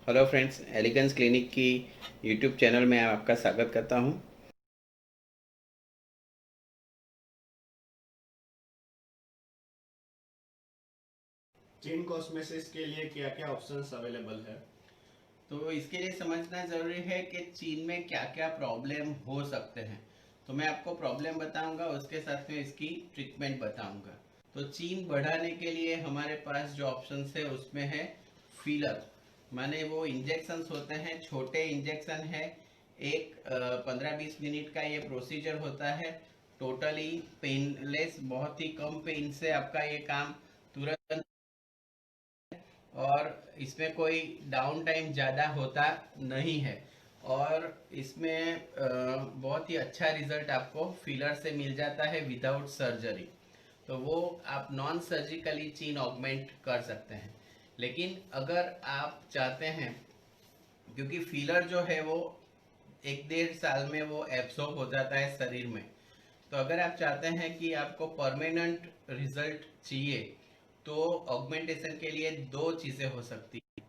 Hello friends, elegance clinic की YouTube channel में आपका स्वागत करता हूं। चीन कॉस्मेसिस के लिए क्या क्या ऑप्शंस अवेलेबल है? तो इसके लिए समझना ज़रूरी है कि चीन में क्या क्या प्रॉब्लम हो सकते हैं। तो मैं आपको प्रॉब्लम बताऊंगा, उसके साथ में इसकी ट्रीटमेंट बताऊंगा। तो चीन बढ़ाने के लिए हमारे पास जो ऑप्शंस है उसमें है फिलर, माने वो इंजेक्शंस होते हैं, छोटे इंजेक्शन है। एक 15-20 मिनट का ये प्रोसीजर होता है, टोटली पेनलेस, बहुत ही कम पेन से आपका ये काम तुरंत, और इसमें कोई डाउन टाइम ज़्यादा होता नहीं है। और इसमें बहुत ही अच्छा रिजल्ट आपको फिलर से मिल जाता है विदाउट सर्जरी। तो वो आप नॉन सर्जिकली चीन ऑगमेंट कर सकते हैं। लेकिन अगर आप चाहते हैं, क्योंकि फिलर जो है वो 1-1.5 साल में वो एब्सॉर्ब हो जाता है शरीर में, तो अगर आप चाहते हैं कि आपको परमानेंट रिजल्ट चाहिए, तो ऑगमेंटेशन के लिए दो चीज़ें हो सकती हैं।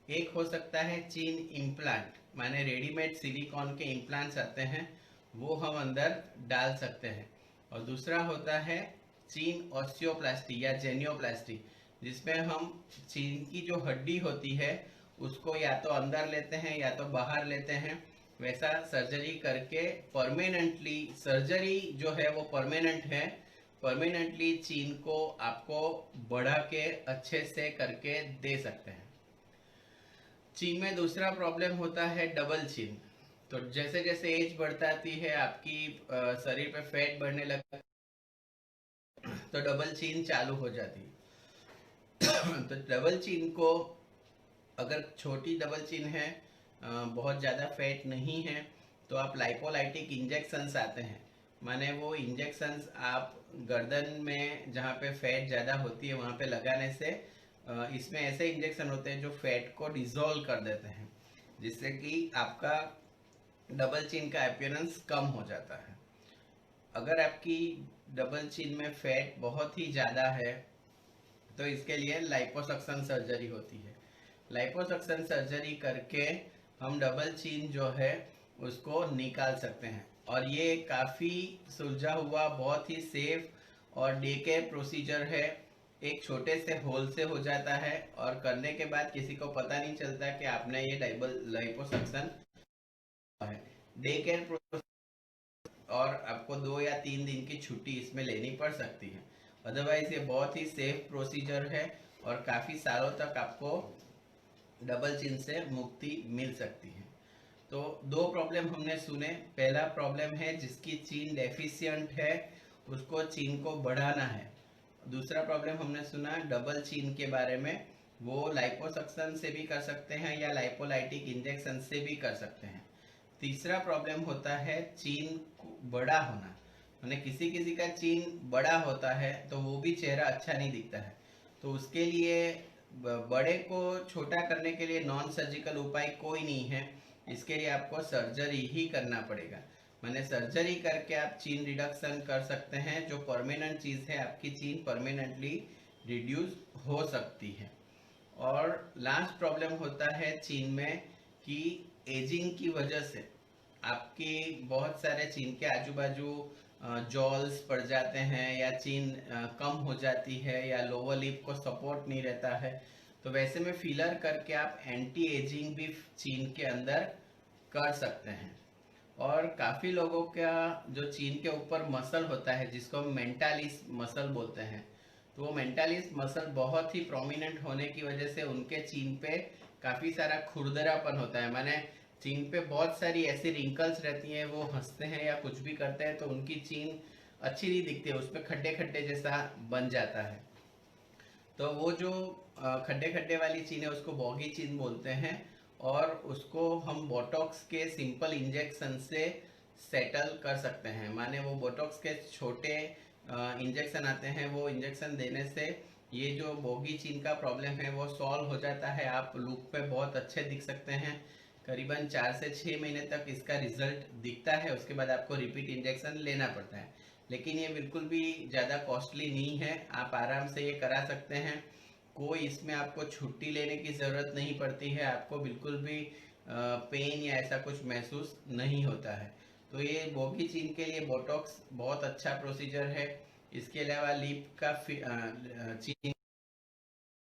एक हो सकता है चीन इम्प्लांट, माने रेडीमेड सिलिकॉन के इम्प्लांट्स आते हैं, वो हम अंदर डाल सकते हैं। और दूसरा होता है चीन ऑस्टियोप्लास्टी या जेनियोप्लास्टी, जिसमें हम चीन की जो हड्डी होती है उसको या तो अंदर लेते हैं या तो बाहर लेते हैं। वैसा सर्जरी करके परमानेंटली, सर्जरी जो है वो परमानेंट है, परमानेंटली चीन को आपको बढ़ा के अच्छे से करके दे सकते हैं। चीन में दूसरा प्रॉब्लम होता है डबल चिन। तो जैसे जैसे एज बढ़ताती है आपकी शरीर पे फैट बढ़ने लगता है, तो डबल चीन चालू हो जाती है। तो डबल चीन को, अगर छोटी डबल चिन है, बहुत ज़्यादा फैट नहीं है, तो आप लाइपोलाइटिक इंजेक्शंस आते हैं, माने वो इंजेक्शंस आप गर्दन में जहाँ पे फैट ज़्यादा होती है वहाँ पे लगाने से, इसमें ऐसे इंजेक्शन होते हैं जो फैट को डिसॉल्व कर देते हैं, जिससे कि आपका डबल चिन का अपीयरेंस कम हो जाता है। अगर आपकी डबल चिन में फैट बहुत ही ज़्यादा है, तो इसके लिए लाइपोसक्शन सर्जरी होती है। लाइपोसक्शन सर्जरी करके हम डबल चीन जो है उसको निकाल सकते हैं। और ये काफ़ी सुलझा हुआ, बहुत ही सेफ और डे केयर प्रोसीजर है। एक छोटे से होल से हो जाता है, और करने के बाद किसी को पता नहीं चलता कि आपने ये डाइबल लाइपोसक्शन है। डे केयर, और आपको 2 या 3 दिन की छुट्टी इसमें लेनी पड़ सकती है। अदरवाइज ये बहुत ही सेफ प्रोसीजर है, और काफ़ी सालों तक आपको डबल चिन से मुक्ति मिल सकती है। तो दो प्रॉब्लम हमने सुने। पहला प्रॉब्लम है जिसकी चीन डेफिशिएंट है, उसको चीन को बढ़ाना है। दूसरा प्रॉब्लम हमने सुना डबल चीन के बारे में, वो लाइपोसक्शन से भी कर सकते हैं या लाइपोलाइटिक इंजेक्शन से भी कर सकते हैं। तीसरा प्रॉब्लम होता है चीन बड़ा होना, मैंने किसी किसी का चीन बड़ा होता है तो वो भी चेहरा अच्छा नहीं दिखता है। तो उसके लिए बड़े को छोटा करने के लिए नॉन सर्जिकल उपाय कोई नहीं है, इसके लिए आपको सर्जरी ही करना पड़ेगा। मैंने सर्जरी करके आप चीन रिडक्शन कर सकते हैं, जो परमानेंट चीज़ है आपकी चीन परमानेंटली रिड्यूस हो सकती है। और लास्ट प्रॉब्लम होता है चीन में कि एजिंग की वजह से आपके बहुत सारे चीन के आजू बाजू जॉल्स पड़ जाते हैं, या चीन कम हो जाती है, या लोअर लिप को सपोर्ट नहीं रहता है। तो वैसे में फिलर करके आप एंटी एजिंग भी चीन के अंदर कर सकते हैं। और काफ़ी लोगों का जो चीन के ऊपर मसल होता है, जिसको हम मेंटालिस मसल बोलते हैं, तो वो मेंटालिस मसल बहुत ही प्रोमिनेंट होने की वजह से उनके चीन पे काफ़ी सारा खुरदरापन होता है। माने चीन पे बहुत सारी ऐसी रिंकल्स रहती हैं, वो हंसते हैं या कुछ भी करते हैं तो उनकी चीन अच्छी नहीं दिखती है, उसमें खड्डे खड्डे जैसा बन जाता है। तो वो जो खड्डे खड्डे वाली चीन है उसको बॉगी चीन बोलते हैं। और उसको हम बोटॉक्स के सिंपल इंजेक्शन से सेटल कर सकते हैं, माने वो बोटॉक्स के छोटे इंजेक्शन आते हैं, वो इंजेक्शन देने से ये जो बोगी चीन का प्रॉब्लम है वो सॉल्व हो जाता है। आप लुक पे बहुत अच्छे दिख सकते हैं। करीबन 4 से 6 महीने तक इसका रिजल्ट दिखता है, उसके बाद आपको रिपीट इंजेक्शन लेना पड़ता है। लेकिन ये बिल्कुल भी ज़्यादा कॉस्टली नहीं है, आप आराम से ये करा सकते हैं। कोई इसमें आपको छुट्टी लेने की ज़रूरत नहीं पड़ती है, आपको बिल्कुल भी पेन या ऐसा कुछ महसूस नहीं होता है। तो ये बोगी चीन के लिए बोटॉक्स बहुत अच्छा प्रोसीजर है। इसके अलावा लिप का चीन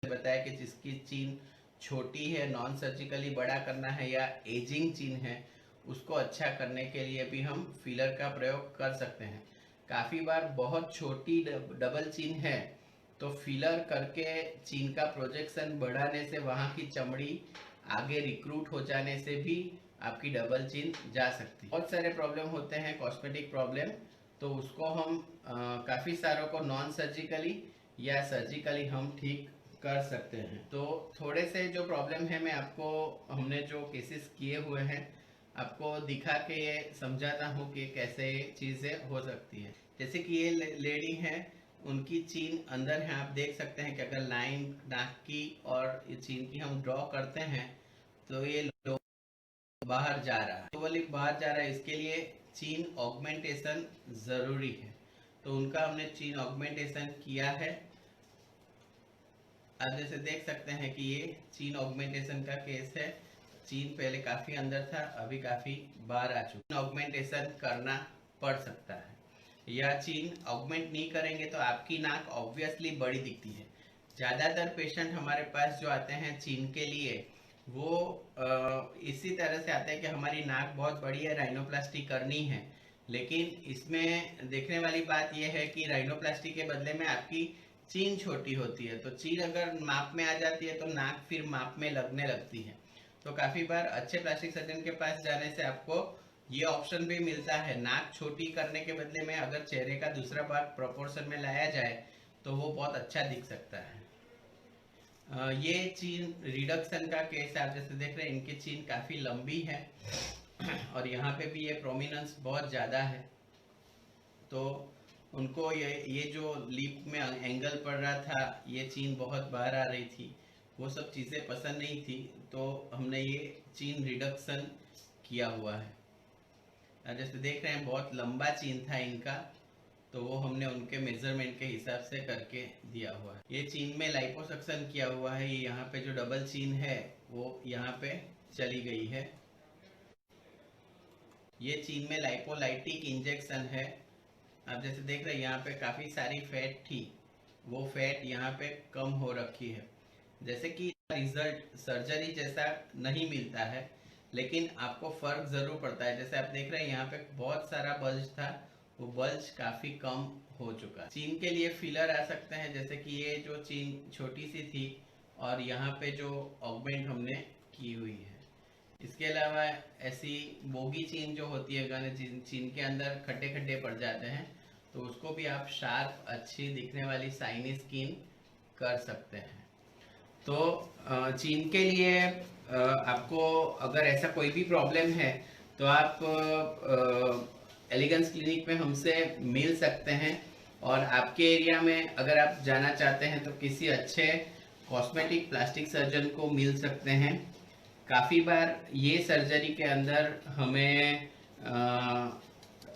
बताया कि जिसकी चीन छोटी है, नॉन सर्जिकली बड़ा करना है या एजिंग चीन है, उसको अच्छा करने के लिए भी हम फिलर का प्रयोग कर सकते हैं। काफ़ी बार बहुत छोटी डबल चीन है तो फिलर करके चीन का प्रोजेक्शन बढ़ाने से वहाँ की चमड़ी आगे रिक्रूट हो जाने से भी आपकी डबल चीन जा सकती है। बहुत सारे प्रॉब्लम होते हैं कॉस्मेटिक प्रॉब्लम, तो उसको हम काफ़ी सारों को नॉन सर्जिकली या सर्जिकली हम ठीक कर सकते हैं। तो थोड़े से जो प्रॉब्लम है मैं आपको, हमने जो केसेस किए हुए हैं आपको दिखा के ये समझाता हूँ कि कैसे चीज़ें हो सकती है। जैसे कि ये लेडी है, उनकी चीन अंदर है, आप देख सकते हैं कि अगर लाइन नाक की और ये चीन की हम ड्रॉ करते हैं तो ये बाहर जा रहा है, तो लिप बाहर जा रहा है। इसके लिए चीन ऑगमेंटेशन ज़रूरी है, तो उनका हमने चीन ऑगमेंटेशन किया है। आप जैसे देख सकते हैं कि ये चीन ऑगमेंटेशन का केस है। चीन पहले काफ़ी अंदर था, अभी काफ़ी बाहर आ चुका है। ऑगमेंटेशन करना पड़ सकता है, या चीन ऑगमेंट नहीं करेंगे तो आपकी नाक ऑब्वियसली बड़ी दिखती है। ज़्यादातर पेशेंट हमारे पास जो आते हैं चीन के लिए, वो इसी तरह से आते हैं कि हमारी नाक बहुत बड़ी है, राइनोप्लास्टी करनी है। लेकिन इसमें देखने वाली बात यह है कि राइनोप्लास्टी के बदले में आपकी चीन छोटी होती है, तो चीन अगर माप में आ जाती है तो नाक फिर माप में लगने लगती है। तो काफ़ी बार अच्छे प्लास्टिक सर्जन के पास जाने से आपको ये ऑप्शन भी मिलता है, नाक छोटी करने के बदले में अगर चेहरे का दूसरा भाग प्रोपोर्शन में लाया जाए तो वो बहुत अच्छा दिख सकता है। ये चीन रिडक्शन का केस आप जैसे देख रहे हैं, इनकी चीन काफ़ी लंबी है और यहाँ पे भी ये प्रोमिनेंस बहुत ज़्यादा है, तो उनको ये जो लिप में एंगल पड़ रहा था, ये चीन बहुत बाहर आ रही थी, वो सब चीज़ें पसंद नहीं थी, तो हमने ये चीन रिडक्शन किया हुआ है। जैसे देख रहे हैं बहुत लंबा चीन था इनका, तो वो हमने उनके मेजरमेंट के हिसाब से करके दिया हुआ है। ये चीन में लाइपोसक्शन किया हुआ है, ये यहाँ पे जो डबल चीन है वो यहाँ पे चली गई है। ये चीन में लाइपोलाइटिक इंजेक्शन है। आप जैसे देख रहे हैं यहाँ पे काफ़ी सारी फैट थी, वो फैट यहाँ पे कम हो रखी है। जैसे कि रिजल्ट सर्जरी जैसा नहीं मिलता है, लेकिन आपको फर्क ज़रूर पड़ता है। जैसे आप देख रहे हैं यहाँ पे बहुत सारा बल्ज था, वो बल्ज काफ़ी कम हो चुका है। चीन के लिए फिलर आ सकते हैं, जैसे कि ये जो चीन छोटी सी थी और यहाँ पे जो ऑगमेंट हमने की हुई है। इसके अलावा ऐसी बोगी चीन जो होती है, अगर चीन के अंदर खड्डे खड्डे पड़ जाते हैं तो उसको भी आप शार्प अच्छी दिखने वाली शाइनी स्किन कर सकते हैं। तो चीन के लिए आपको अगर ऐसा कोई भी प्रॉब्लम है तो आप एलिगेंस क्लिनिक में हमसे मिल सकते हैं, और आपके एरिया में अगर आप जाना चाहते हैं तो किसी अच्छे कॉस्मेटिक प्लास्टिक सर्जन को मिल सकते हैं। काफ़ी बार ये सर्जरी के अंदर हमें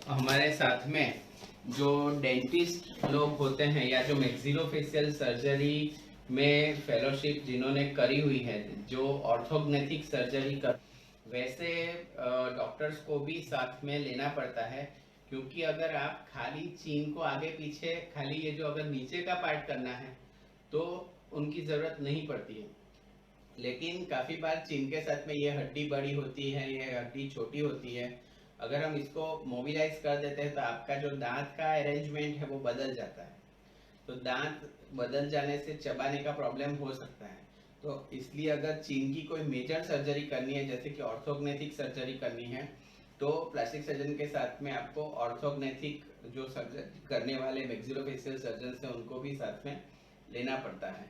हमारे साथ में जो डेंटिस्ट लोग होते हैं या जो मैक्सिलोफेशियल सर्जरी में फेलोशिप जिन्होंने करी हुई है, जो ऑर्थोग्नेटिक सर्जरी कर, वैसे डॉक्टर्स को भी साथ में लेना पड़ता है। क्योंकि अगर आप खाली चीन को आगे पीछे, खाली ये जो अगर नीचे का पार्ट करना है तो उनकी ज़रूरत नहीं पड़ती है, लेकिन काफ़ी बार चीन के साथ में ये हड्डी बड़ी होती है, ये हड्डी छोटी होती है। अगर हम इसको मोबिलाइज कर देते हैं तो आपका जो दांत का अरेंजमेंट है वो बदल जाता है, तो दांत बदल जाने से चबाने का प्रॉब्लम हो सकता है। तो इसलिए अगर चीन की कोई मेजर सर्जरी करनी है, जैसे कि ऑर्थोग्नेथिक सर्जरी करनी है, तो प्लास्टिक सर्जन के साथ में आपको ऑर्थोग्नेथिक जो सर्जरी करने वाले मैक्सिलोफेशियल सर्जन हैं उनको भी साथ में लेना पड़ता है।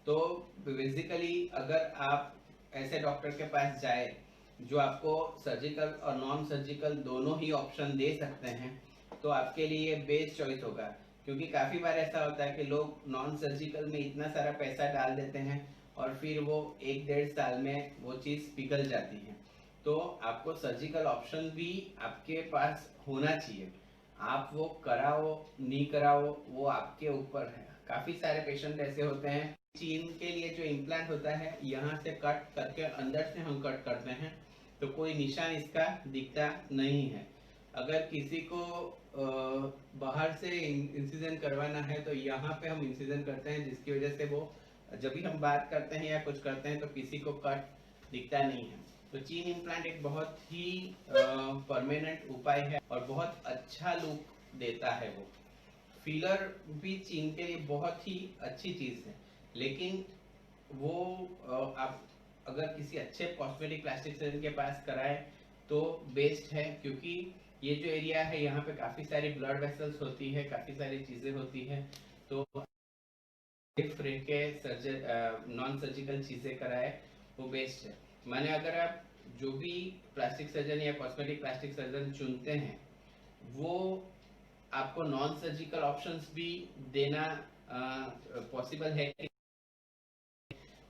तो बेसिकली अगर आप ऐसे डॉक्टर के पास जाए जो आपको सर्जिकल और नॉन सर्जिकल दोनों ही ऑप्शन दे सकते हैं, तो आपके लिए बेस्ट चॉइस होगा। क्योंकि काफ़ी बार ऐसा होता है कि लोग नॉन सर्जिकल में इतना सारा पैसा डाल देते हैं और फिर वो 1-1.5 साल में वो चीज़ पिघल जाती है। तो आपको सर्जिकल ऑप्शन भी आपके पास होना चाहिए। आप वो कराओ नहीं कराओ वो आपके ऊपर है। काफ़ी सारे पेशेंट ऐसे होते हैं चीन के लिए जो इम्प्लांट होता है, यहाँ से कट करके अंदर से हम कट करते हैं, तो कोई निशान इसका दिखता नहीं है। अगर किसी को बाहर से इंसिजन करवाना है तो यहाँ पे हम इंसिजन करते हैं, जिसकी वजह से वो जब भी हम बात करते हैं या कुछ करते हैं तो किसी को कट दिखता नहीं है। तो चीन इम्प्लांट एक बहुत ही परमानेंट उपाय है और बहुत अच्छा लुक देता है। वो फिलर भी चीन के लिए बहुत ही अच्छी चीज़ है, लेकिन वो आप अगर किसी अच्छे कॉस्मेटिक प्लास्टिक सर्जन के पास कराए तो बेस्ट है, क्योंकि ये जो एरिया है यहाँ पे काफ़ी सारी ब्लड वेसल्स होती है, काफ़ी सारी चीज़ें होती है। तो रह के नॉन सर्जिकल चीज़ें कराए वो बेस्ट है। माने अगर आप जो भी प्लास्टिक सर्जन या कॉस्मेटिक प्लास्टिक सर्जन चुनते हैं, वो आपको नॉन सर्जिकल ऑप्शंस भी देना पॉसिबल है,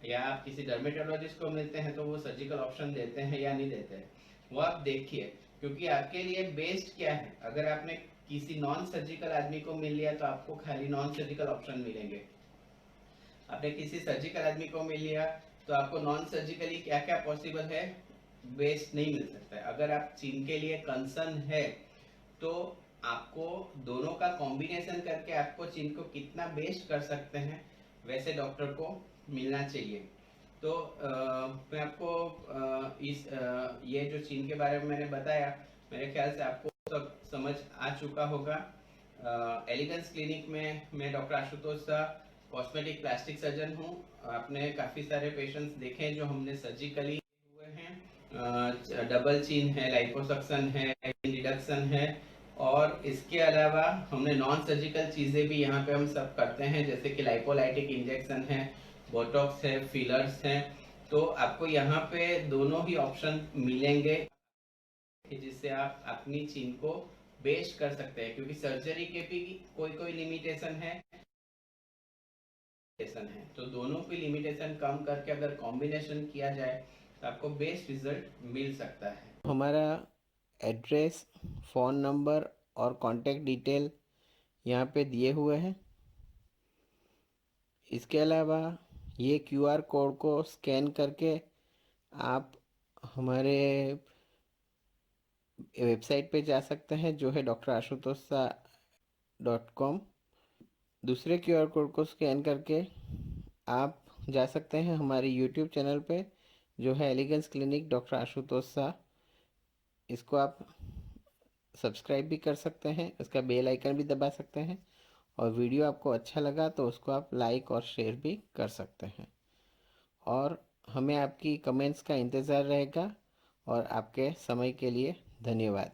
या आप किसी डर्मेटोलॉजिस्ट को मिलते हैं तो वो सर्जिकल ऑप्शन देते हैं या नहीं देते हैं, वो आप देखिए। क्योंकि आपके लिए बेस्ट क्या है, अगर आपने किसी नॉन सर्जिकल आदमी को मिल लिया तो आपको खाली नॉन सर्जिकल ऑप्शन मिलेंगे। आपने किसी सर्जिकल आदमी को मिल लिया तो आपको नॉन सर्जिकली क्या क्या पॉसिबल है बेस्ट नहीं मिल सकता है। अगर आप चीन के लिए कंसर्न है तो आपको दोनों का कॉम्बिनेशन करके आपको चीन को कितना बेस्ट कर सकते हैं वैसे डॉक्टर को मिलना चाहिए। तो मैं आपको ये जो चीन के बारे में मैंने बताया, मेरे ख्याल से आपको सब समझ आ चुका होगा। एलिगेंस क्लिनिक में मैं doctor Ashutosh Shah cosmetic plastic surgeon हूँ। आपने काफ़ी सारे पेशेंट्स देखे हैं जो हमने सर्जिकली हुए हैं। डबल चीन है, लाइपोसक्शन है, रिडक्शन है, और इसके अलावा हमने नॉन सर्जिकल चीज़ें भी यहाँ पे हम सब करते हैं, जैसे कि लाइपोलाइटिक इंजेक्शन है, बोटॉक्स है, फिलर्स हैं। तो आपको यहाँ पे दोनों ही ऑप्शन मिलेंगे जिससे आप अपनी चीन को बेस्ट कर सकते हैं, क्योंकि सर्जरी के भी कोई लिमिटेशन है। तो दोनों की लिमिटेशन कम करके अगर कॉम्बिनेशन किया जाए तो आपको बेस्ट रिजल्ट मिल सकता है। हमारा एड्रेस, फ़ोन नंबर और कॉन्टैक्ट डिटेल यहाँ पे दिए हुए हैं। इसके अलावा ये QR कोड को स्कैन करके आप हमारे वेबसाइट पे जा सकते हैं, जो है drashutosha.com। दूसरे QR कोड को स्कैन करके आप जा सकते हैं हमारे YouTube चैनल पे, जो है elegance clinic doctor Ashutosh Shah. इसको आप सब्सक्राइब भी कर सकते हैं, इसका बेल आइकन भी दबा सकते हैं, और वीडियो आपको अच्छा लगा तो उसको आप लाइक और शेयर भी कर सकते हैं। और हमें आपकी कमेंट्स का इंतज़ार रहेगा, और आपके समय के लिए धन्यवाद।